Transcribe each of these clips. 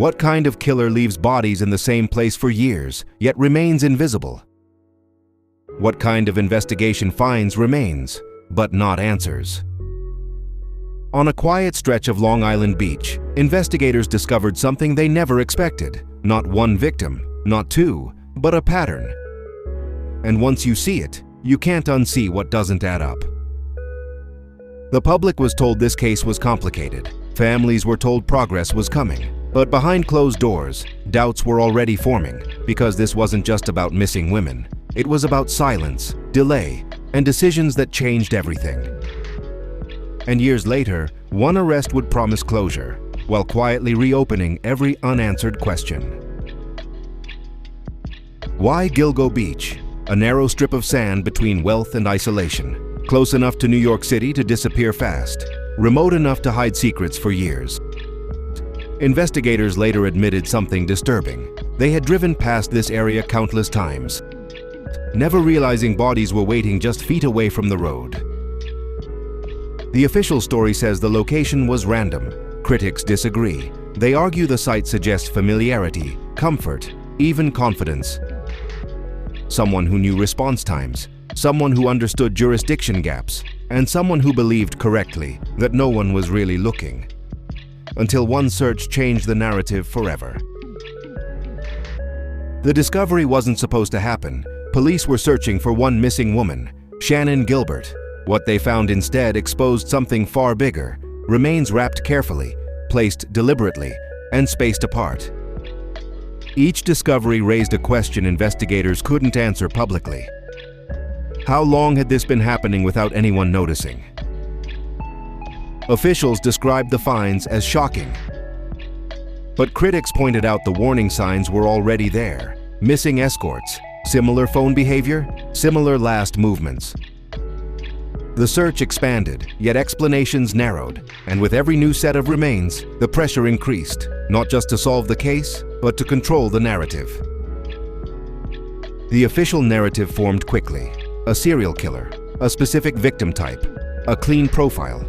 What kind of killer leaves bodies in the same place for years, yet remains invisible? What kind of investigation finds remains, but not answers? On a quiet stretch of Long Island Beach, investigators discovered something they never expected. Not one victim, not two, but a pattern. And once you see it, you can't unsee what doesn't add up. The public was told this case was complicated. Families were told progress was coming. But behind closed doors, doubts were already forming, because this wasn't just about missing women. It was about silence, delay, and decisions that changed everything. And years later, one arrest would promise closure, while quietly reopening every unanswered question. Why Gilgo Beach? A narrow strip of sand between wealth and isolation, close enough to New York City to disappear fast, remote enough to hide secrets for years. Investigators later admitted something disturbing. They had driven past this area countless times, never realizing bodies were waiting just feet away from the road. The official story says the location was random. Critics disagree. They argue the site suggests familiarity, comfort, even confidence. Someone who knew response times, someone who understood jurisdiction gaps, and someone who believed correctly that no one was really looking. Until one search changed the narrative forever. The discovery wasn't supposed to happen. Police were searching for one missing woman, Shannon Gilbert. What they found instead exposed something far bigger, remains wrapped carefully, placed deliberately, and spaced apart. Each discovery raised a question investigators couldn't answer publicly. How long had this been happening without anyone noticing? Officials described the finds as shocking. But critics pointed out the warning signs were already there. Missing escorts, similar phone behavior, similar last movements. The search expanded, yet explanations narrowed, and with every new set of remains, the pressure increased, not just to solve the case, but to control the narrative. The official narrative formed quickly. A serial killer, a specific victim type, a clean profile.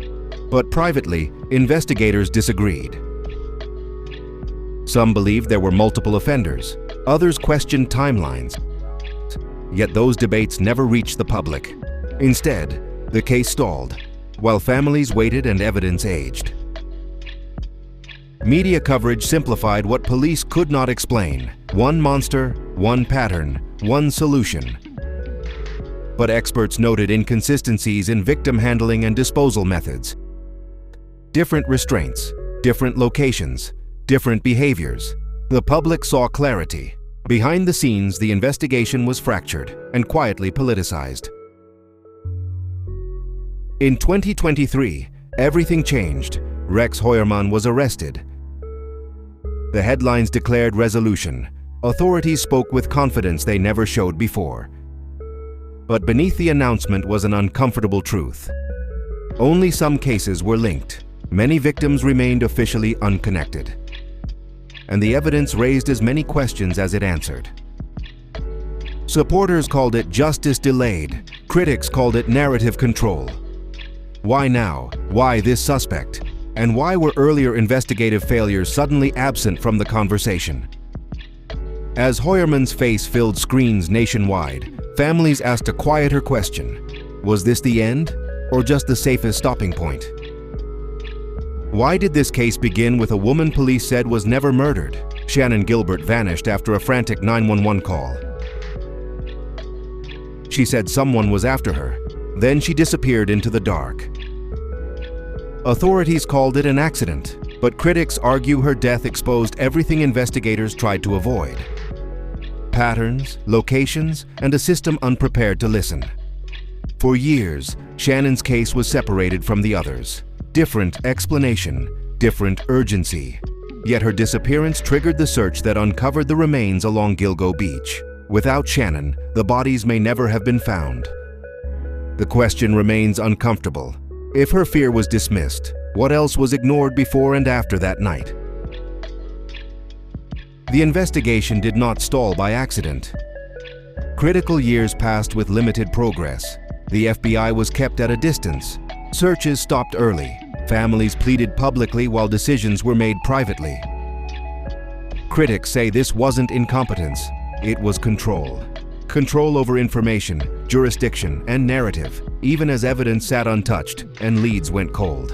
But privately, investigators disagreed. Some believed there were multiple offenders, others questioned timelines. Yet those debates never reached the public. Instead, the case stalled, while families waited and evidence aged. Media coverage simplified what police could not explain. One monster, one pattern, one solution. But experts noted inconsistencies in victim handling and disposal methods. Different restraints, different locations, different behaviors. The public saw clarity. Behind the scenes, the investigation was fractured and quietly politicized. In 2023, everything changed. Rex Heuermann was arrested. The headlines declared resolution. Authorities spoke with confidence they never showed before. But beneath the announcement was an uncomfortable truth. Only some cases were linked. Many victims remained officially unconnected. And the evidence raised as many questions as it answered. Supporters called it justice delayed. Critics called it narrative control. Why now? Why this suspect? And why were earlier investigative failures suddenly absent from the conversation? As Heuermann's face filled screens nationwide, families asked a quieter question. Was this the end, or just the safest stopping point? Why did this case begin with a woman police said was never murdered? Shannon Gilbert vanished after a frantic 911 call. She said someone was after her. Then she disappeared into the dark. Authorities called it an accident, but critics argue her death exposed everything investigators tried to avoid. Patterns, locations, and a system unprepared to listen. For years, Shannon's case was separated from the others. Different explanation, different urgency. Yet her disappearance triggered the search that uncovered the remains along Gilgo Beach. Without Shannon, the bodies may never have been found. The question remains uncomfortable. If her fear was dismissed, what else was ignored before and after that night? The investigation did not stall by accident. Critical years passed with limited progress. The FBI was kept at a distance. Searches stopped early. Families pleaded publicly while decisions were made privately. Critics say this wasn't incompetence, it was control. Control over information, jurisdiction, and narrative, even as evidence sat untouched and leads went cold.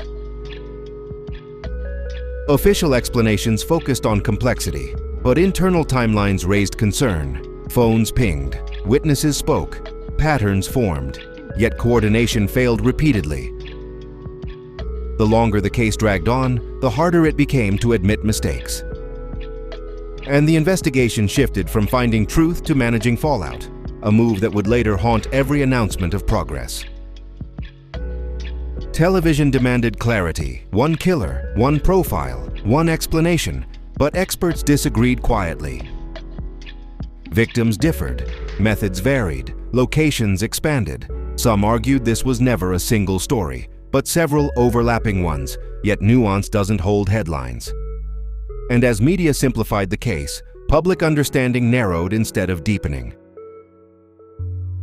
Official explanations focused on complexity, but internal timelines raised concern. Phones pinged, witnesses spoke, patterns formed, yet coordination failed repeatedly. The longer the case dragged on, the harder it became to admit mistakes. And the investigation shifted from finding truth to managing fallout, a move that would later haunt every announcement of progress. Television demanded clarity, one killer, one profile, one explanation, but experts disagreed quietly. Victims differed, methods varied, locations expanded. Some argued this was never a single story, but several overlapping ones, yet nuance doesn't hold headlines. And as media simplified the case, public understanding narrowed instead of deepening.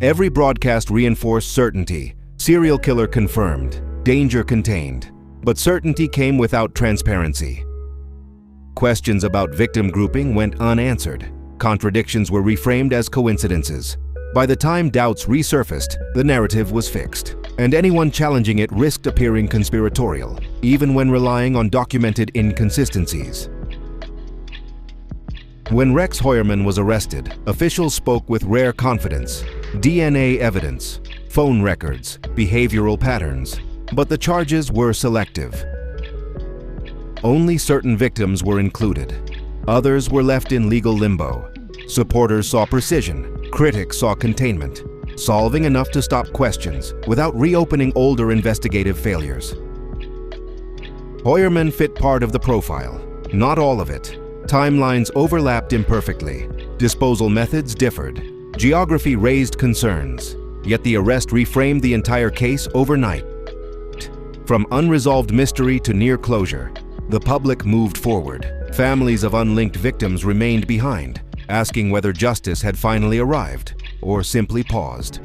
Every broadcast reinforced certainty, serial killer confirmed, danger contained, but certainty came without transparency. Questions about victim grouping went unanswered. Contradictions were reframed as coincidences. By the time doubts resurfaced, the narrative was fixed, and anyone challenging it risked appearing conspiratorial, even when relying on documented inconsistencies. When Rex Heuermann was arrested, officials spoke with rare confidence. DNA evidence, phone records, behavioral patterns, but the charges were selective. Only certain victims were included. Others were left in legal limbo. Supporters saw precision, critics saw containment, solving enough to stop questions without reopening older investigative failures. Heuermann fit part of the profile, not all of it. Timelines overlapped imperfectly, disposal methods differed, geography raised concerns, yet the arrest reframed the entire case overnight. From unresolved mystery to near closure, the public moved forward. Families of unlinked victims remained behind, asking whether justice had finally arrived or simply paused.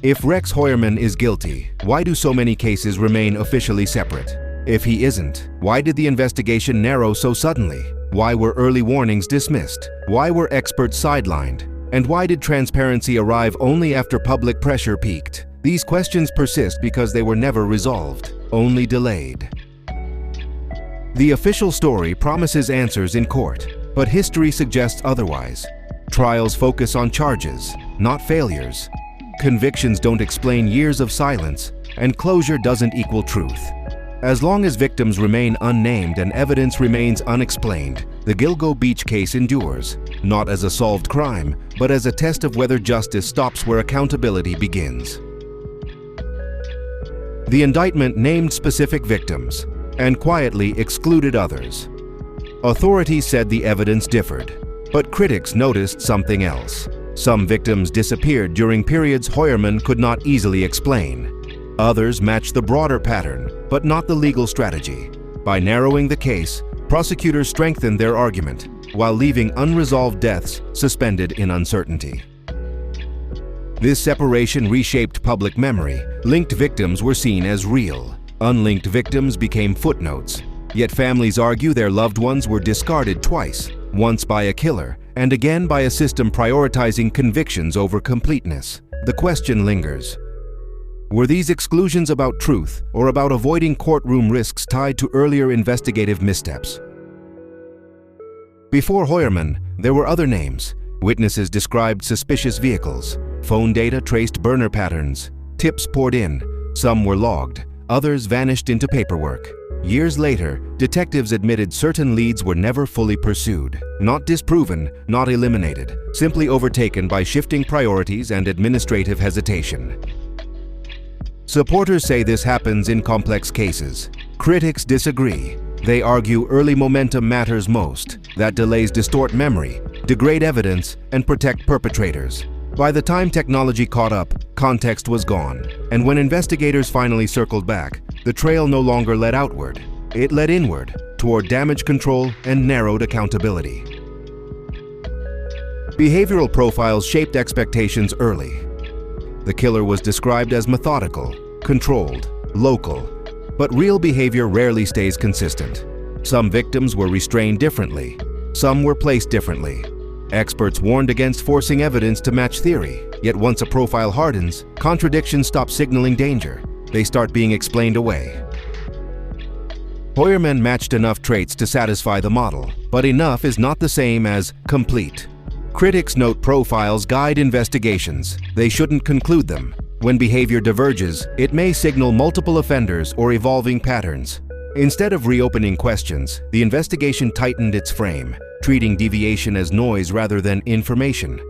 If Rex Heuermann is guilty, why do so many cases remain officially separate? If he isn't, why did the investigation narrow so suddenly? Why were early warnings dismissed? Why were experts sidelined? And why did transparency arrive only after public pressure peaked? These questions persist because they were never resolved, only delayed. The official story promises answers in court, but history suggests otherwise. Trials focus on charges, not failures. Convictions don't explain years of silence, and closure doesn't equal truth. As long as victims remain unnamed and evidence remains unexplained, the Gilgo Beach case endures, not as a solved crime, but as a test of whether justice stops where accountability begins. The indictment named specific victims and quietly excluded others. Authorities said the evidence differed, but critics noticed something else. Some victims disappeared during periods Heuermann could not easily explain. Others matched the broader pattern, but not the legal strategy. By narrowing the case, prosecutors strengthened their argument, while leaving unresolved deaths suspended in uncertainty. This separation reshaped public memory. Linked victims were seen as real. Unlinked victims became footnotes. Yet families argue their loved ones were discarded twice, once by a killer, and again by a system prioritizing convictions over completeness. The question lingers. Were these exclusions about truth or about avoiding courtroom risks tied to earlier investigative missteps? Before Heuermann, there were other names. Witnesses described suspicious vehicles. Phone data traced burner patterns. Tips poured in. Some were logged. Others vanished into paperwork. Years later, detectives admitted certain leads were never fully pursued. Not disproven, not eliminated, simply overtaken by shifting priorities and administrative hesitation. Supporters say this happens in complex cases. Critics disagree. They argue early momentum matters most, that delays distort memory, degrade evidence, and protect perpetrators. By the time technology caught up, context was gone, and when investigators finally circled back, the trail no longer led outward. It led inward, toward damage control and narrowed accountability. Behavioral profiles shaped expectations early. The killer was described as methodical, controlled, local, but real behavior rarely stays consistent. Some victims were restrained differently. Some were placed differently. Experts warned against forcing evidence to match theory, yet once a profile hardens, contradictions stop signaling danger. They start being explained away. Heuermann matched enough traits to satisfy the model, but enough is not the same as complete. Critics note profiles guide investigations. They shouldn't conclude them. When behavior diverges, it may signal multiple offenders or evolving patterns. Instead of reopening questions, the investigation tightened its frame, treating deviation as noise rather than information.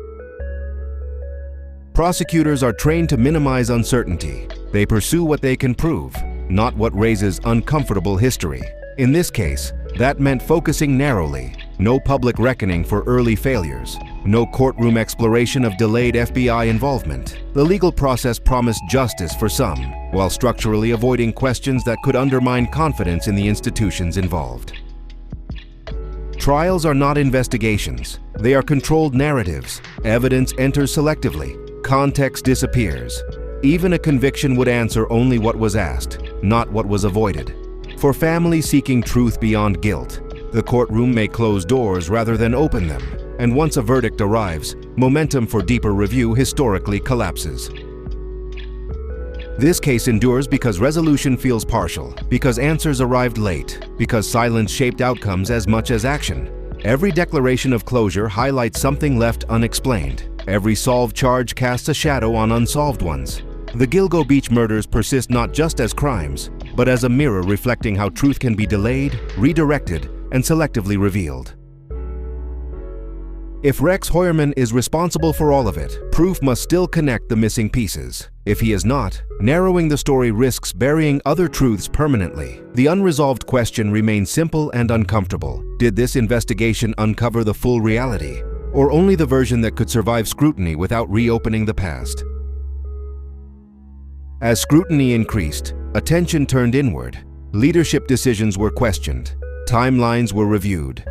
Prosecutors are trained to minimize uncertainty. They pursue what they can prove, not what raises uncomfortable history. In this case, that meant focusing narrowly. No public reckoning for early failures. No courtroom exploration of delayed FBI involvement. The legal process promised justice for some, while structurally avoiding questions that could undermine confidence in the institutions involved. Trials are not investigations. They are controlled narratives. Evidence enters selectively. Context disappears. Even a conviction would answer only what was asked, not what was avoided. For families seeking truth beyond guilt, the courtroom may close doors rather than open them, and once a verdict arrives, momentum for deeper review historically collapses. This case endures because resolution feels partial, because answers arrived late, because silence shaped outcomes as much as action. Every declaration of closure highlights something left unexplained. Every solved charge casts a shadow on unsolved ones. The Gilgo Beach murders persist not just as crimes, but as a mirror reflecting how truth can be delayed, redirected, and selectively revealed. If Rex Heuermann is responsible for all of it, proof must still connect the missing pieces. If he is not, narrowing the story risks burying other truths permanently. The unresolved question remains simple and uncomfortable. Did this investigation uncover the full reality, or only the version that could survive scrutiny without reopening the past? As scrutiny increased, attention turned inward. Leadership decisions were questioned. Timelines were reviewed.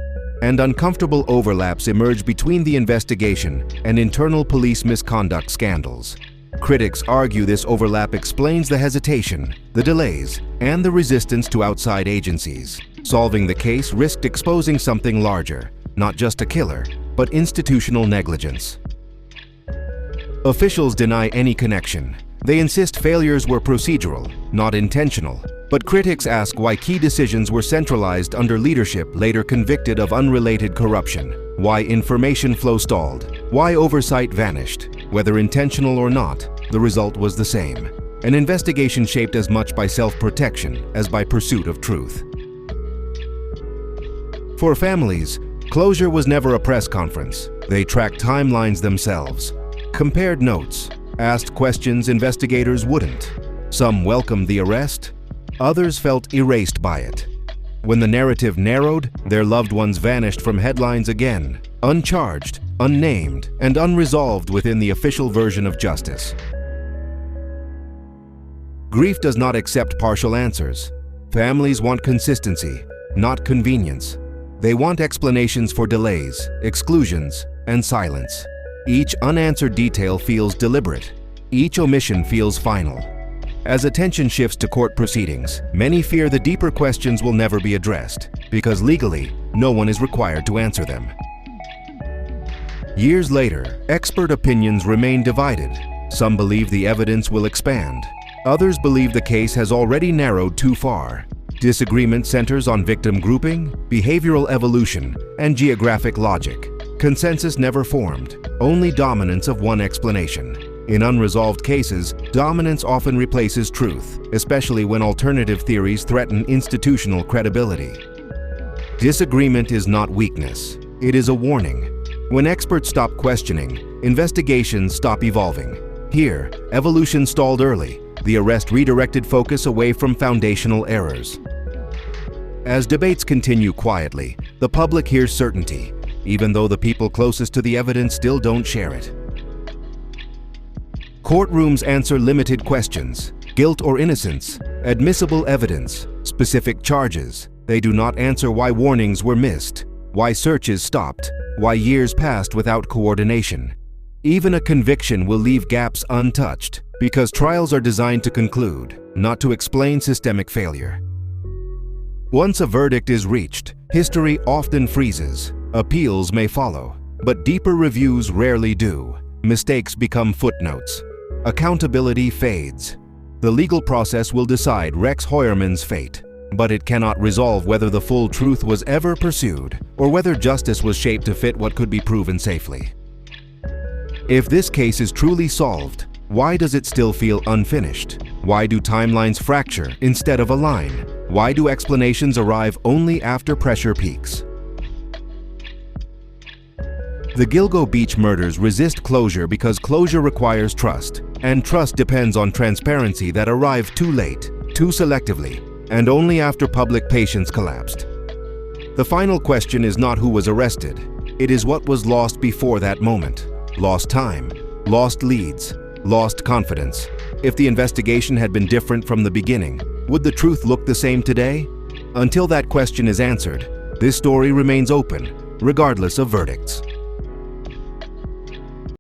And uncomfortable overlaps emerged between the investigation and internal police misconduct scandals. Critics argue this overlap explains the hesitation, the delays, and the resistance to outside agencies. Solving the case risked exposing something larger, not just a killer, but institutional negligence. Officials deny any connection. They insist failures were procedural, not intentional. But critics ask why key decisions were centralized under leadership later convicted of unrelated corruption, why information flow stalled, why oversight vanished. Whether intentional or not, the result was the same. An investigation shaped as much by self-protection as by pursuit of truth. For families, closure was never a press conference. They tracked timelines themselves, compared notes, asked questions investigators wouldn't. Some welcomed the arrest, others felt erased by it. When the narrative narrowed, their loved ones vanished from headlines again, uncharged, unnamed, and unresolved within the official version of justice. Grief does not accept partial answers. Families want consistency, not convenience. They want explanations for delays, exclusions, and silence. Each unanswered detail feels deliberate. Each omission feels final. As attention shifts to court proceedings, many fear the deeper questions will never be addressed, because legally, no one is required to answer them. Years later, expert opinions remain divided. Some believe the evidence will expand. Others believe the case has already narrowed too far. Disagreement centers on victim grouping, behavioral evolution, and geographic logic. Consensus never formed, only dominance of one explanation. In unresolved cases, dominance often replaces truth, especially when alternative theories threaten institutional credibility. Disagreement is not weakness. It is a warning. When experts stop questioning, investigations stop evolving. Here, evolution stalled early. The arrest redirected focus away from foundational errors. As debates continue quietly, the public hears certainty, even though the people closest to the evidence still don't share it. Courtrooms answer limited questions: guilt or innocence, admissible evidence, specific charges. They do not answer why warnings were missed, why searches stopped, why years passed without coordination. Even a conviction will leave gaps untouched, because trials are designed to conclude, not to explain systemic failure. Once a verdict is reached, history often freezes. Appeals may follow, but deeper reviews rarely do. Mistakes become footnotes. Accountability fades. The legal process will decide Rex Heuermann's fate, but it cannot resolve whether the full truth was ever pursued or whether justice was shaped to fit what could be proven safely. If this case is truly solved, why does it still feel unfinished? Why do timelines fracture instead of align? Why do explanations arrive only after pressure peaks? The Gilgo Beach murders resist closure because closure requires trust, and trust depends on transparency that arrived too late, too selectively, and only after public patience collapsed. The final question is not who was arrested, it is what was lost before that moment. Lost time, lost leads, lost confidence. If the investigation had been different from the beginning, would the truth look the same today? Until that question is answered, this story remains open, regardless of verdicts.